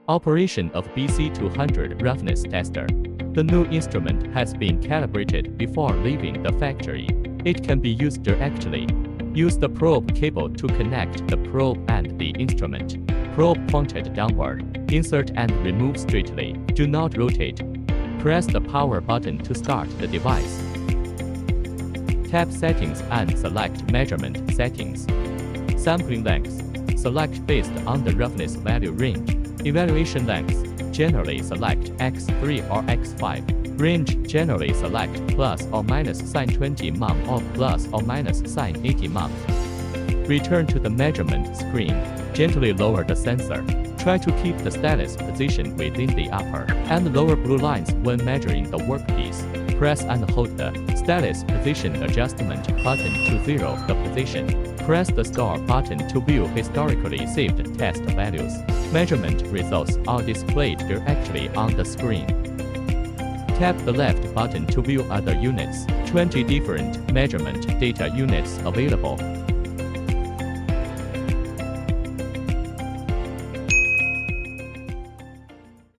Operation of BC200 roughness tester. The new instrument has been calibrated before leaving the factory. It can be used directly. Use the probe cable to connect the probe and the instrument. Probe pointed downward. Insert and remove straightly. Do not rotate. Press the power button to start the device. Tap Settings and select Measurement Settings. Sampling length. Select based on the roughness value range. Evaluation length. Generally select X3 or X5. Range. Generally select plus or minus sin 20 mm or plus or minus sin 80 mm. Return to the measurement screen. Gently lower the sensor. Try to keep the stylus position within the upper and lower blue lines when measuring the workpiece. Press and hold the stylus position adjustment button to zero the position. Press the Store button to view historically saved test values. Measurement results are displayed directly on the screen. Tap the left button to view other units. 20 different measurement data units available.